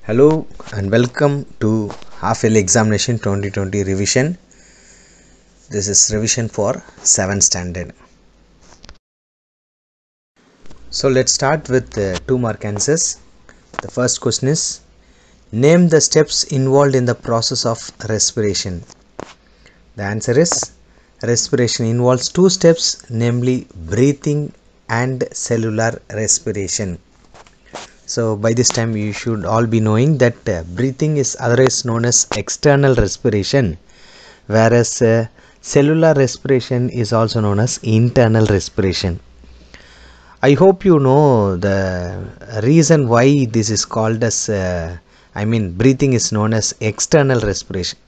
Hello and welcome to Half Yearly Examination 2020 revision. This is revision for 7th standard. So let's start with 2-mark answers. The first question is, name the steps involved in the process of respiration. The answer is, respiration involves 2 steps, namely breathing and cellular respiration. So by this time you should all be knowing that breathing is otherwise known as external respiration, whereas cellular respiration is also known as internal respiration. I hope you know the reason why this is called as breathing is known as external respiration,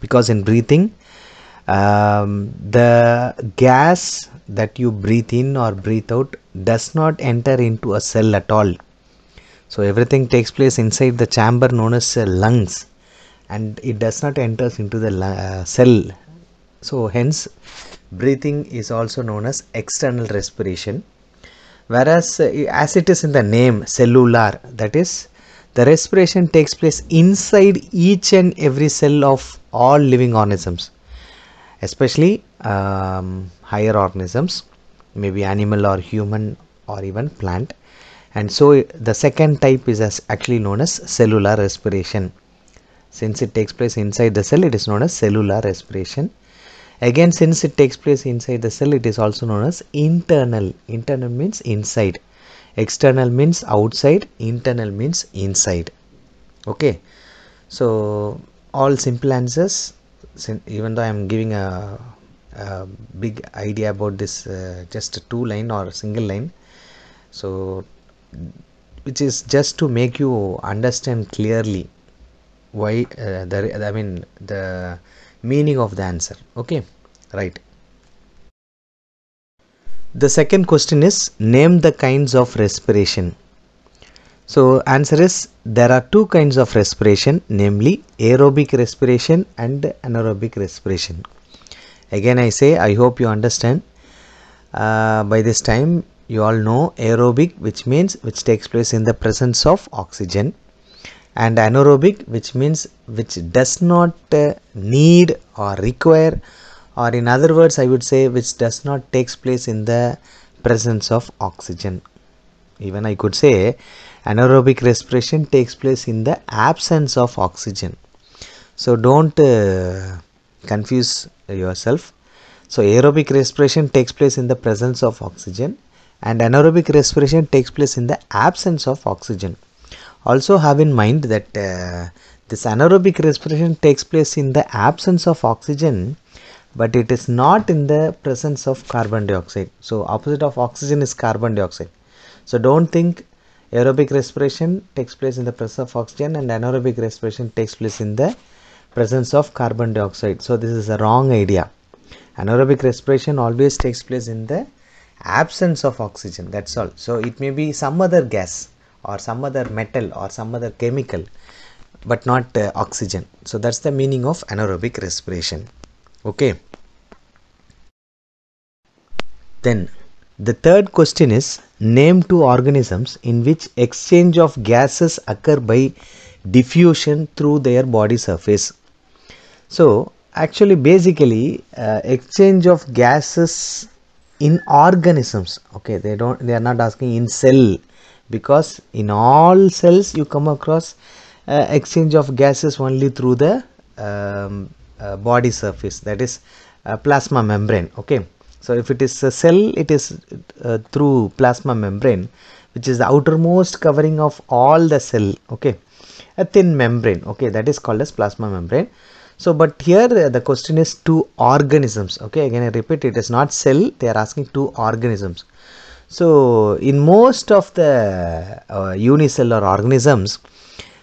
because in breathing the gas that you breathe in or breathe out does not enter into a cell at all. So everything takes place inside the chamber known as lungs, and it does not enter into the cell. So hence breathing is also known as external respiration, whereas as it is in the name cellular, that is, the respiration takes place inside each and every cell of all living organisms, especially higher organisms, maybe animal or human or even plant. And so the second type is actually known as cellular respiration. Since it takes place inside the cell, it is known as cellular respiration. Again, since it takes place inside the cell, it is also known as internal. Internal means inside. External means outside. Internal means inside. Okay. So all simple answers, even though I am giving a big idea about this, just a 2-line or single line. So which is just to make you understand clearly why the meaning of the answer. Okay, right. The second question is, name the kinds of respiration. So answer is, there are 2 kinds of respiration, namely aerobic respiration and anaerobic respiration. Again I say, I hope you understand. By this time you all know aerobic, which means which takes place in the presence of oxygen, and anaerobic, which means which does not need or require, or in other words I would say which does not takes place in the presence of oxygen. Even I could say anaerobic respiration takes place in the absence of oxygen. So don't confuse yourself. So aerobic respiration takes place in the presence of oxygen, and anaerobic respiration takes place in the absence of oxygen. Also have in mind that this anaerobic respiration takes place in the absence of oxygen, but it is not in the presence of carbon dioxide. So opposite of oxygen is carbon dioxide. So don't think aerobic respiration takes place in the presence of oxygen and anaerobic respiration takes place in the presence of carbon dioxide. So this is a wrong idea. Anaerobic respiration always takes place in the absence of oxygen, that's all. So it may be some other gas or some other metal or some other chemical, but not oxygen. So that's the meaning of anaerobic respiration. Okay. Then the third question is, name 2 organisms in which exchange of gases occur by diffusion through their body surface. So actually basically exchange of gases in organisms. Okay, they are not asking in cell, because in all cells you come across exchange of gases only through the body surface, that is plasma membrane. Okay, so if it is a cell, it is through plasma membrane, which is the outermost covering of all the cell. Okay, a thin membrane. Okay, that is called as plasma membrane. So but here the question is 2 organisms. Okay, again I repeat, it is not cell, they are asking 2 organisms. So in most of the unicellular organisms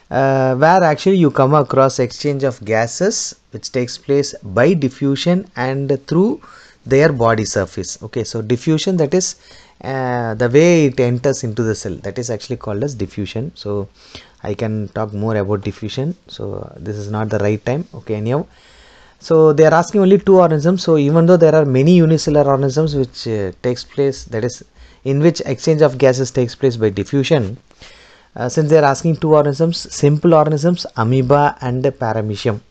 where actually you come across exchange of gases which takes place by diffusion and through their body surface. Okay, so diffusion, that is the way it enters into the cell, that is actually called as diffusion. So I can talk more about diffusion, so this is not the right time. Okay, anyhow, so they are asking only 2 organisms. So even though there are many unicellular organisms which takes place, that is in which exchange of gases takes place by diffusion, Since they are asking two organisms, simple organisms, amoeba and paramecium.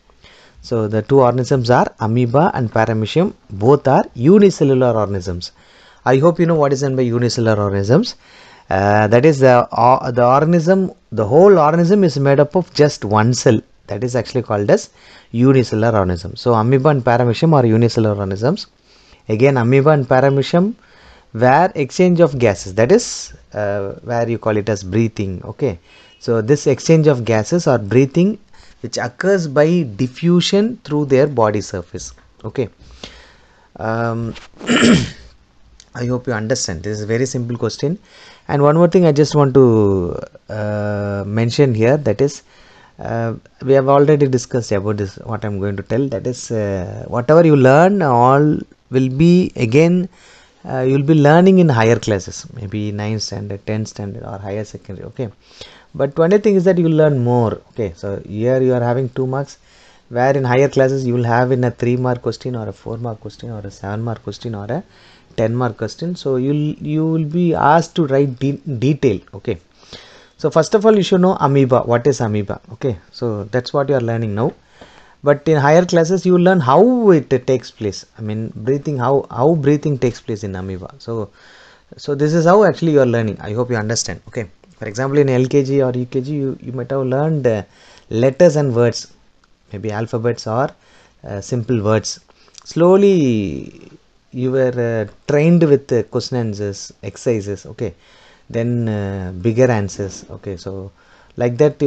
So the two organisms are amoeba and paramecium. Both are unicellular organisms. I hope you know what is meant by unicellular organisms. That is the organism, the whole organism is made up of just one cell. That is actually called as unicellular organism. So amoeba and paramecium are unicellular organisms. Again, amoeba and paramecium where exchange of gases, that is where you call it as breathing. Okay, so this exchange of gases or breathing which occurs by diffusion through their body surface. Okay, I hope you understand. This is a very simple question. And one more thing I just want to mention here, that is we have already discussed about this, what I'm going to tell, that is whatever you learn all will be again you will be learning in higher classes, maybe 9th standard, 10th standard or higher secondary. Okay, but only thing is that you will learn more. Okay, so here you are having 2 marks, where in higher classes you will have in a 3-mark question or a 4-mark question or a 7-mark question or a 10-mark question. So you will be asked to write detail. Okay, so first of all you should know amoeba. What is amoeba? Okay, so that's what you are learning now. But in higher classes you will learn how it takes place. I mean breathing, how breathing takes place in amoeba. So this is how actually you are learning. I hope you understand. Okay, for example in LKG or UKG you might have learned letters and words, maybe alphabets or simple words. Slowly you were trained with question answers, exercises. Okay, then bigger answers. Okay, so like that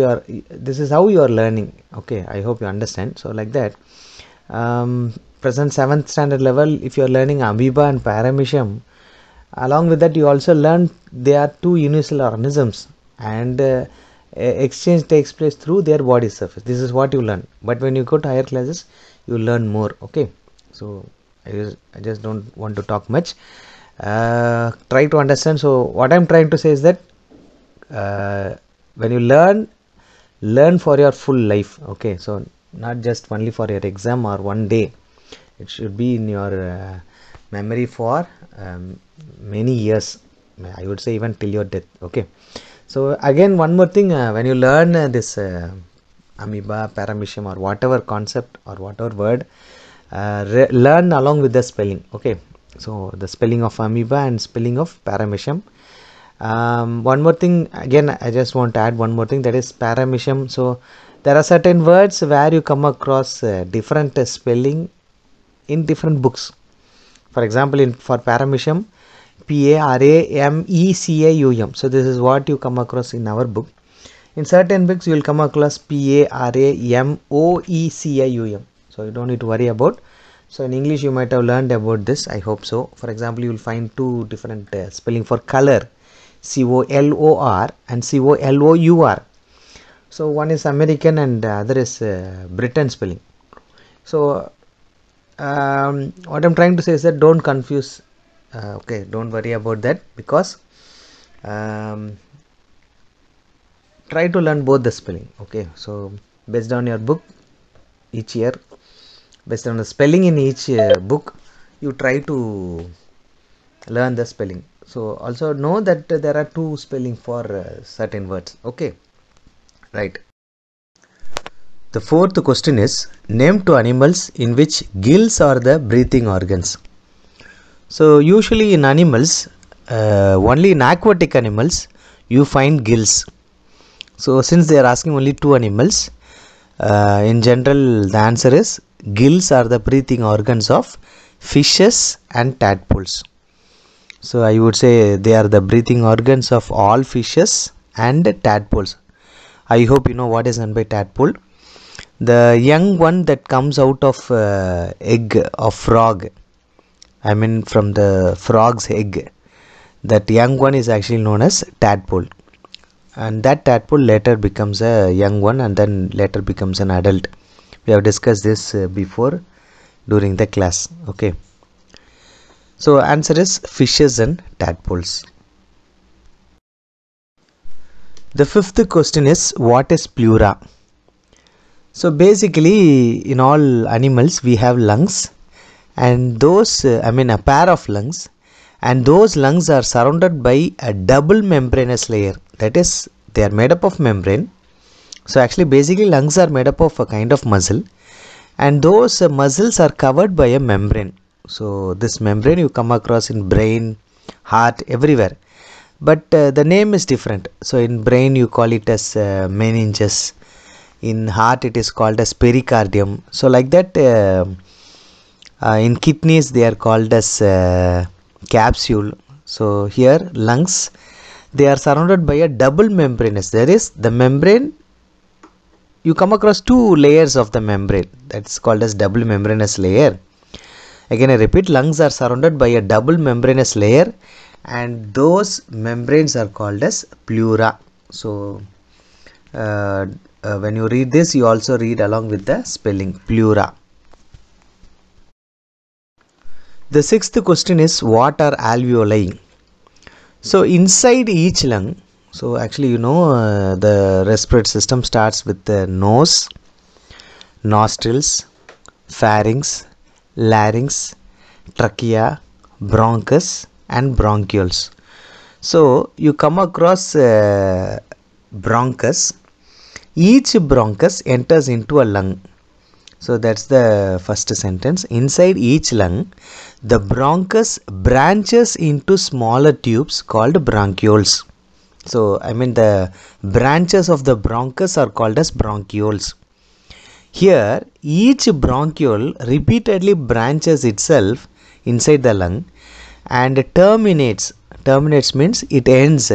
this is how you are learning. Okay, I hope you understand. So like that, present 7th standard level, if you are learning amoeba and paramecium, along with that you also learn they are two unicellular organisms, and exchange takes place through their body surface. This is what you learn. But when you go to higher classes you learn more. Okay, so I just don't want to talk much. Try to understand. So what I'm trying to say is that when you learn for your full life. Okay, so not just only for your exam or one day, it should be in your memory for many years, I would say even till your death. Okay, so again one more thing, when you learn this amoeba, paramecium or whatever concept or whatever word, learn along with the spelling. Okay, so the spelling of amoeba and spelling of paramecium. One more thing, again I just want to add one more thing, that is paramecium. So there are certain words where you come across different spelling in different books. For example, for paramecium, PARAMECAUM. So this is what you come across in our book. In certain books you will come across PARAMOECIUM. So you don't need to worry about. So in English you might have learned about this, I hope so. For example, you will find two different spelling for color, COLOR and COLOUR. So one is American and the other is Britain spelling. So what I'm trying to say is that don't confuse. Okay, don't worry about that, because try to learn both the spelling. Okay, so based on your book each year, based on the spelling in each book, you try to learn the spelling. So also know that there are two spelling for certain words. Okay, right. The fourth question is, name two animals in which gills are the breathing organs. So usually in animals, only in aquatic animals you find gills. So since they are asking only two animals, in general the answer is gills are the breathing organs of fishes and tadpoles. So I would say they are the breathing organs of all fishes and tadpoles. I hope you know what is meant by tadpole. The young one that comes out of egg of frog, I mean from the frog's egg, that young one is actually known as tadpole, and that tadpole later becomes a young one and then later becomes an adult. We have discussed this before during the class. Okay, so answer is fishes and tadpoles. The fifth question is, what is pleura? So basically in all animals we have lungs, and those a pair of lungs, and those lungs are surrounded by a double membranous layer. That is, they are made up of membrane. So actually basically lungs are made up of a kind of muscle, and those muscles are covered by a membrane. So this membrane you come across in brain, heart, everywhere, but the name is different. So in brain you call it as meninges, in heart it is called as pericardium. So like that, in kidneys they are called as capsule. So here lungs, they are surrounded by a double membranous. There is the membrane, you come across two layers of the membrane, that's called as double membranous layer. Again I repeat, lungs are surrounded by a double membranous layer, and those membranes are called as pleura. So when you read this, you also read along with the spelling, pleura. The sixth question is, what are alveoli? So inside each lung, so actually the respiratory system starts with the nose, nostrils, pharynx, larynx, trachea, bronchus and bronchioles. So you come across bronchus. Each bronchus enters into a lung. So that's the first sentence. Inside each lung, the bronchus branches into smaller tubes called bronchioles. So I mean the branches of the bronchus are called as bronchioles. Here each bronchiole repeatedly branches itself inside the lung and terminates means it ends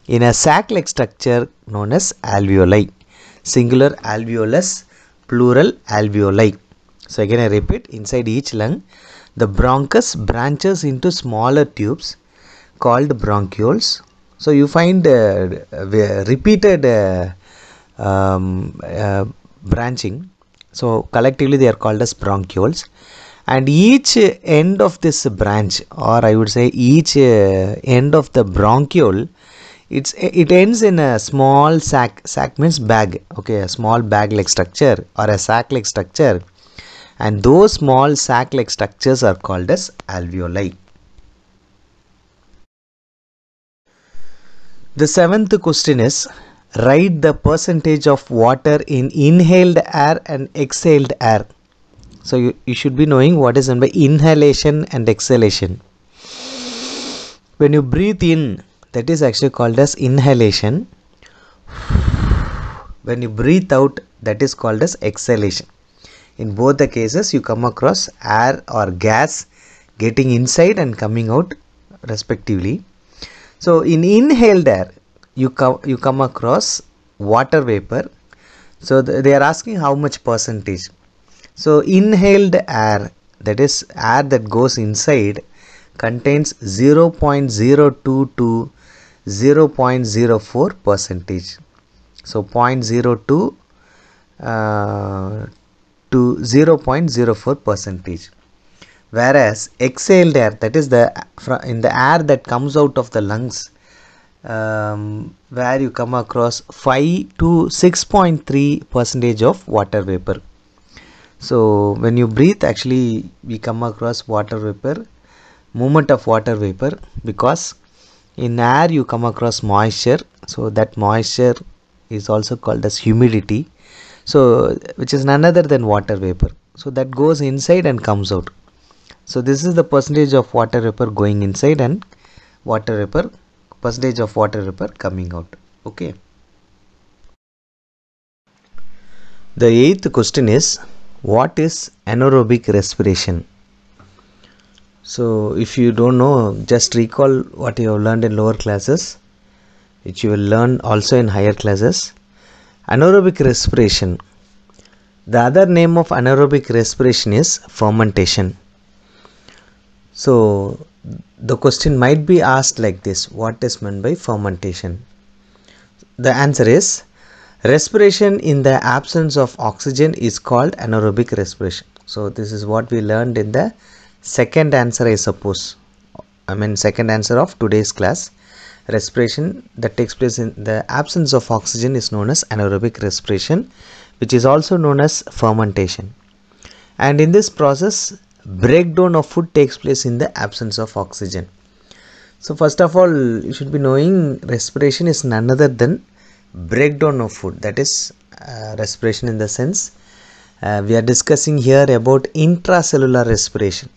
in a sac-like structure known as alveoli. Singular alveolus, plural alveoli. So again I repeat, inside each lung the bronchus branches into smaller tubes called bronchioles. So you find repeated branching. So collectively they are called as bronchioles, and each end of this branch, or I would say each end of the bronchiole, it ends in a small sac. Sac means bag, okay, a small bag like structure or a sac like structure, and those small sac like structures are called as alveoli. The seventh question is, write the percentage of water in inhaled air and exhaled air. So you should be knowing what is meant by inhalation and exhalation. When you breathe in, that is actually called as inhalation. When you breathe out, that is called as exhalation. In both the cases you come across air or gas getting inside and coming out respectively. So in inhaled air you come across water vapor. So they are asking how much percentage. So inhaled air, that is air that goes inside, contains 0.02 to 0.04 percentage. So 0.02 to 0.04 percentage. Whereas exhaled air, that is in the air that comes out of the lungs, where you come across 5 to 6.3 percentage of water vapor. So when you breathe, actually we come across water vapor, movement of water vapor, because in air you come across moisture. So that moisture is also called as humidity, so which is none other than water vapor. So that goes inside and comes out. So this is the percentage of water vapor going inside and percentage of water vapor coming out. Okay. The eighth question is, what is anaerobic respiration? So if you don't know, just recall what you have learned in lower classes, which you will learn also in higher classes. Anaerobic respiration. The other name of anaerobic respiration is fermentation. So the question might be asked like this: what is meant by fermentation? The answer is, respiration in the absence of oxygen is called anaerobic respiration. So this is what we learned in the second answer, I suppose. Second answer of today's class. Respiration that takes place in the absence of oxygen is known as anaerobic respiration, which is also known as fermentation. And in this process, breakdown of food takes place in the absence of oxygen. So first of all, you should be knowing respiration is none other than breakdown of food, that is respiration in the sense we are discussing here about intracellular respiration.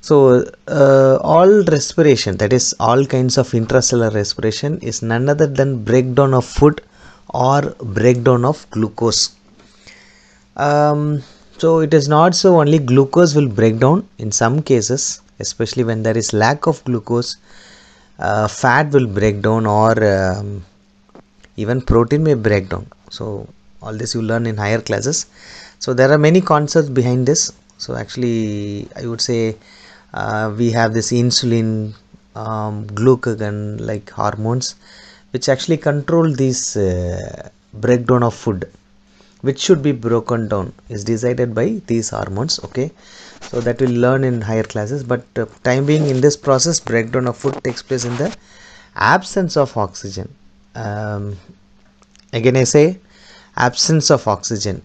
So all respiration, that is all kinds of intracellular respiration, is none other than breakdown of food or breakdown of glucose. So it is not so only glucose will break down. In some cases, especially when there is lack of glucose, fat will break down, or even protein may break down. So all this you learn in higher classes. So there are many concepts behind this. So actually I would say we have this insulin, glucagon like hormones, which actually control this breakdown of food, which should be broken down, is decided by these hormones. Okay, so that we'll learn in higher classes, but time being, in this process breakdown of food takes place in the absence of oxygen. Again I say absence of oxygen,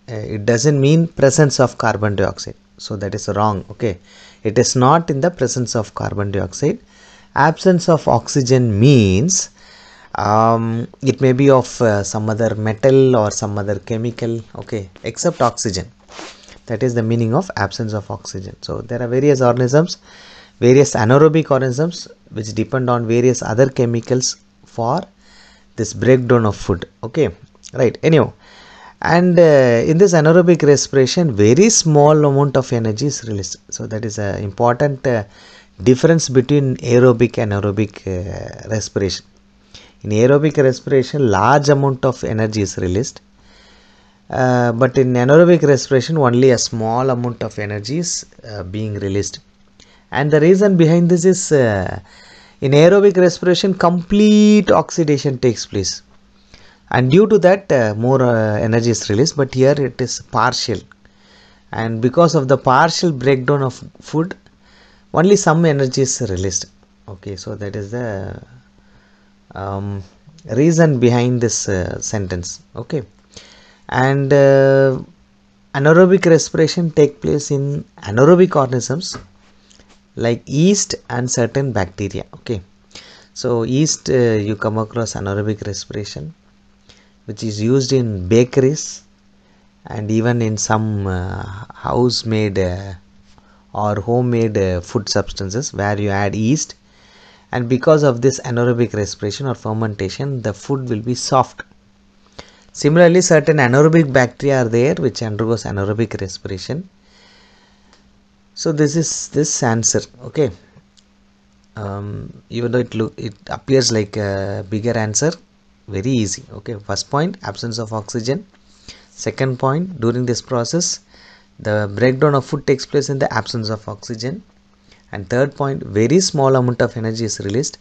it doesn't mean presence of carbon dioxide, so that is wrong. Okay, it is not in the presence of carbon dioxide. Absence of oxygen means it may be of some other metal or some other chemical, okay, except oxygen. That is the meaning of absence of oxygen. So there are various organisms, various anaerobic organisms, which depend on various other chemicals for this breakdown of food. Okay, right. Anyhow, and in this anaerobic respiration, very small amount of energy is released. So that is an important difference between aerobic and anaerobic respiration. In aerobic respiration, large amount of energy is released, but in anaerobic respiration, only a small amount of energy is being released. And the reason behind this is in aerobic respiration, complete oxidation takes place, and due to that more energy is released, but here it is partial, and because of the partial breakdown of food, only some energy is released. Okay, so that is the reason behind this sentence. Okay, and anaerobic respiration take place in anaerobic organisms like yeast and certain bacteria. Okay, so yeast, you come across anaerobic respiration, which is used in bakeries and even in some house made or homemade food substances where you add yeast, and because of this anaerobic respiration or fermentation, the food will be soft. Similarly, certain anaerobic bacteria are there which undergoes anaerobic respiration. So this is this answer. Okay, even though it appears like a bigger answer, very easy. Okay, first point, absence of oxygen. Second point, during this process the breakdown of food takes place in the absence of oxygen. And third point, very small amount of energy is released.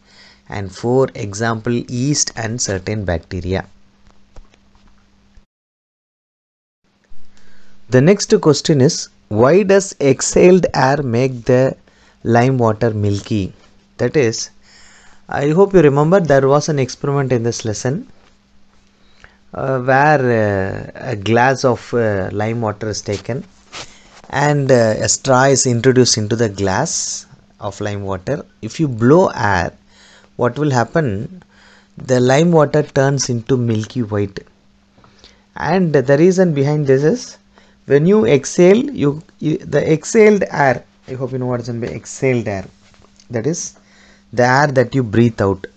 And for example, yeast and certain bacteria. The next question is, why does exhaled air make the lime water milky? That is, I hope you remember there was an experiment in this lesson where a glass of lime water is taken, and a straw is introduced into the glass of lime water. If you blow air, what will happen? The lime water turns into milky white. And the reason behind this is, when you exhale, the exhaled air, I hope you know what is meant by exhaled air, that is the air that you breathe out.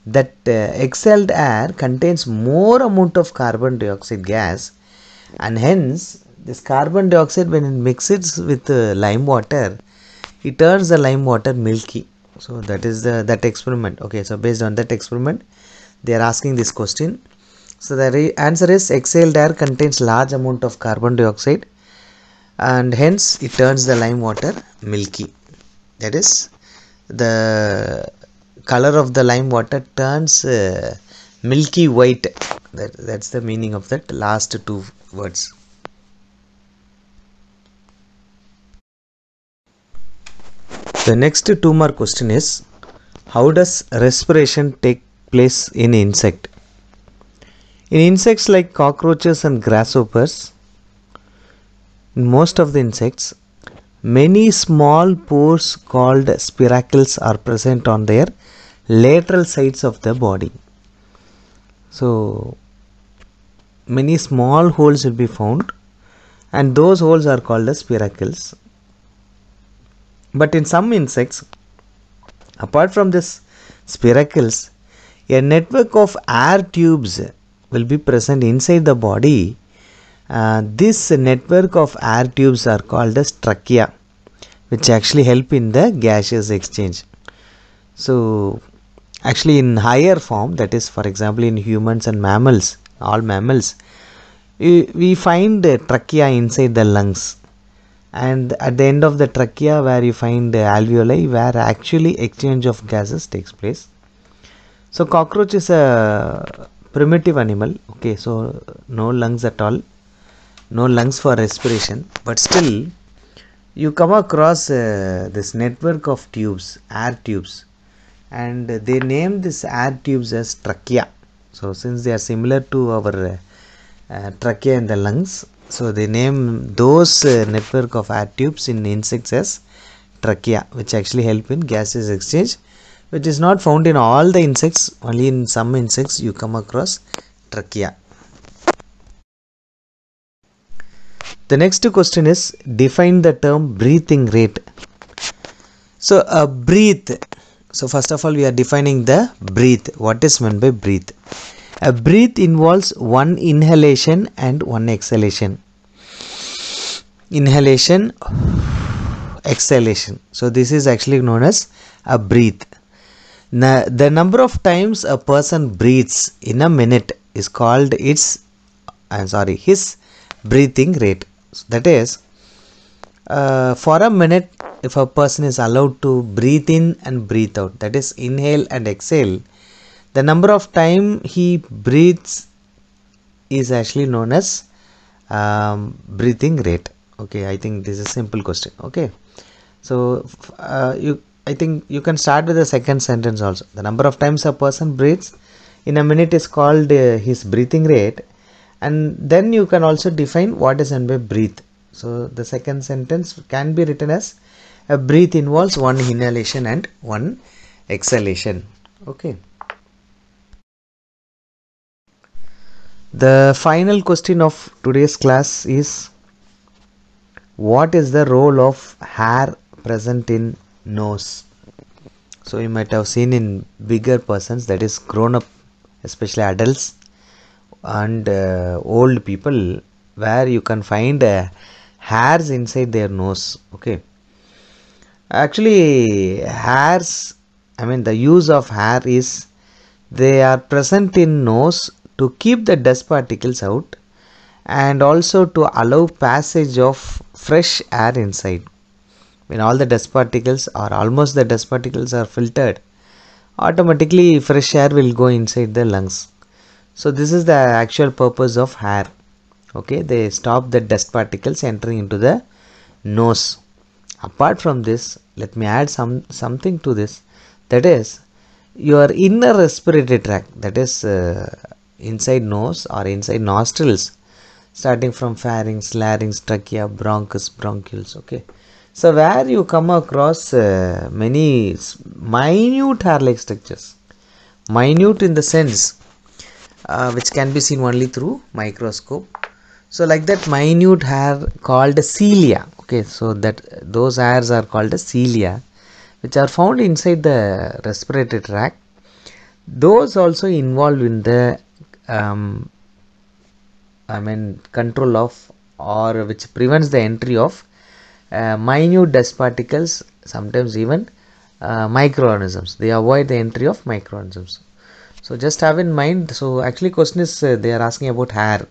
That exhaled air contains more amount of carbon dioxide gas, and hence this carbon dioxide, when it mixes with lime water, it turns the lime water milky. So that is that experiment. Okay, so based on that experiment they are asking this question. So the answer is, exhaled air contains large amount of carbon dioxide and hence it turns the lime water milky. That is, the color of the lime water turns milky white. That's the meaning of that last two words. The next two more question is, how does respiration take place in insect? In insects like cockroaches and grasshoppers, in most of the insects, many small pores called spiracles are present on their lateral sides of the body. So many small holes will be found, and those holes are called as spiracles. But in some insects, apart from this spiracles, a network of air tubes will be present inside the body. This network of air tubes are called as trachea, which actually help in the gaseous exchange. So actually in higher form, that is for example in humans and mammals, all mammals, we find trachea inside the lungs, and at the end of the trachea where you find alveoli, where actually exchange of gases takes place. So cockroach is a primitive animal, okay, so no lungs at all, no lungs for respiration, but still you come across this network of tubes, air tubes, and they name this air tubes as trachea. So since they are similar to our trachea in the lungs, so they name those network of air tubes in insects as trachea, which actually help in gaseous exchange, which is not found in all the insects, only in some insects you come across trachea. The next question is, define the term breathing rate. So breathe. So first of all we are defining the breathe. What is meant by breathe? A breath involves one inhalation and one exhalation. Inhalation, exhalation. So this is actually known as a breath. Now, the number of times a person breathes in a minute is called his breathing rate. So that is, for a minute, if a person is allowed to breathe in and breathe out, that is inhale and exhale, the number of time he breathes is actually known as breathing rate. Okay, I think this is a simple question. Okay, so I think you can start with the second sentence also. The number of times a person breathes in a minute is called his breathing rate, and then you can also define what is meant by breathe. So the second sentence can be written as, a breath involves one inhalation and one exhalation. Okay. The final question of today's class is, what is the role of hair present in nose? So you might have seen in bigger persons, that is grown up, especially adults and old people, where you can find hairs inside their nose. Okay, actually hairs, I mean the use of hair is, they are present in nose to keep the dust particles out and also to allow passage of fresh air inside. When all the dust particles or almost the dust particles are filtered, automatically fresh air will go inside the lungs. So this is the actual purpose of hair. Okay, they stop the dust particles entering into the nose. Apart from this, let me add something to this, that is your inner respiratory tract, that is inside nose or inside nostrils, starting from pharynx, larynx, trachea, bronchus, bronchioles. Okay, so where you come across many minute hair-like structures, minute in the sense which can be seen only through microscope. So like that minute hair called cilia. Okay, so that those hairs are called as cilia, which are found inside the respiratory tract. Those also involved in the control of, or which prevents the entry of minute dust particles, sometimes even microorganisms. They avoid the entry of microorganisms. So just have in mind. So actually question is they are asking about hair.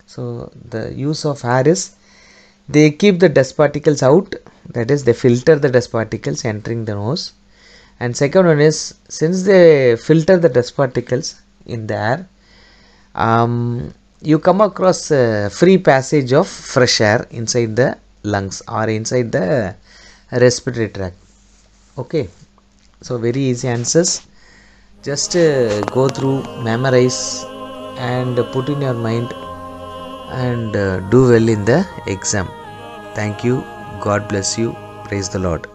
So the use of hair is, they keep the dust particles out, that is they filter the dust particles entering the nose. And second one is, since they filter the dust particles in the air, you come across free passage of fresh air inside the lungs or inside the respiratory tract. Okay, so very easy answers. Just go through, memorize and put in your mind and do well in the exam. Thank you. God bless you. Praise the Lord.